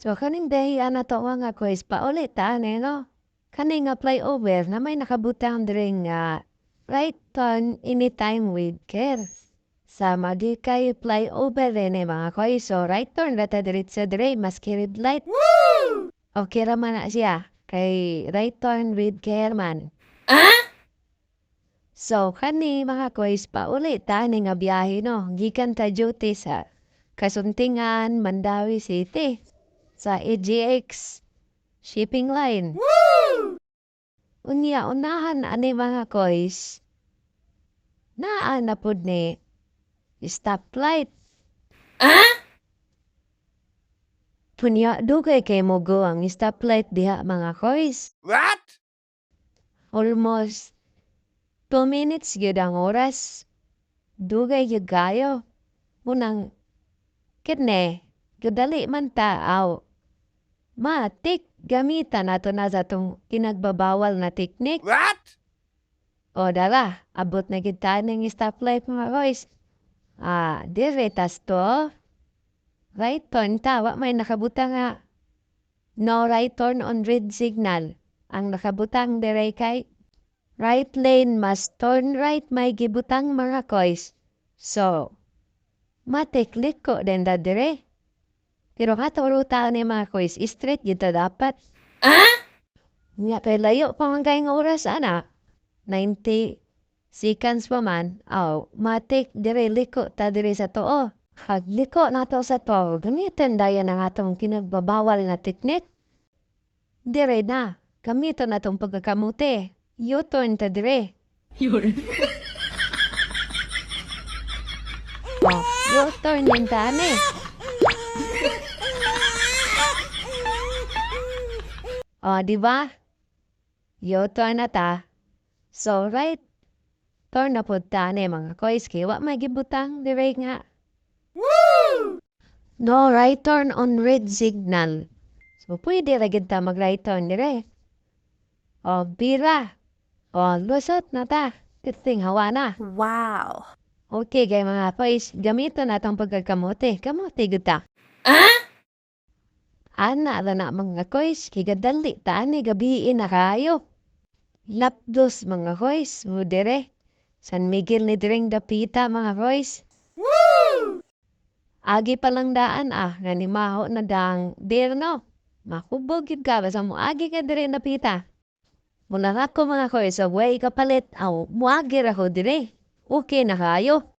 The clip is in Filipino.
So kaning dahian nato nga quiz paulit no? Kani nga flyover na may nakabutang diri nga right turn anytime with care. Sama di kay flyover rin mga quiz. So right turn rata diretso dire maski red light. Woo! Okay raman na siya kay right turn with care man. So kani mga quiz paulit ni nga biyahe no. Gikan ta duty sa Kasuntingan, Mandawi City sa AGX shipping line. Woo! Unya, unahan ani mga koys, naa na pud ni stoplight. Punya, dugay kay mogo ang stoplight diha mga koys. What? Almost 2 minutes gyud ang oras. Dugay gyud kayo. Munang, kitne, gadali man taaw. Matik, gamitan nato na sa tong kinagbabawal na teknik. What? O dara, abot na kita ng stoplight mga boys. Diretas to. Right turn tawa may nakabutang nga. No right turn on red signal. Ang nakabutang dire kay right lane must turn right may gibutang mga koys. So, matiklik ko din da dire. Pero katuruta ni mga koys, straight kita dapat. Nga kay layo pa man kayong oras, 90 seconds pa man. Matik dire liko ta dire sa too. Hag liko nato sa too. Gamitin daya ng atong kinagbabawal na teknik. Dire na. Gamitin natong pagkakamuti. U-turn ta dire. U-turn yung tani. Di ba? U-turn na ta. So, right. Turn na po tani mga koys. Kiwa may gibutang dire nga. Woo! No right turn on red signal. So, pwede ragid ta mag-right turn dire. Bira. Lusot na ta. Kiting hawa na. Wow. Okay, kay mga koys. Gamiton natong pagkakamote. Kamote gud ta. Ana na mga koys. Kigadali ta ni gabiin na kayo. Lapdos mga koys. Mudere. San Miguel ni Dring Dapita mga koys. Woo! Agi palang daan nga ni maho na dang derno. Makubog yun ka basta mo agi ka dire napita. Muna ako mga koys sa way kapalit muagir ako dire. Okay na kayo.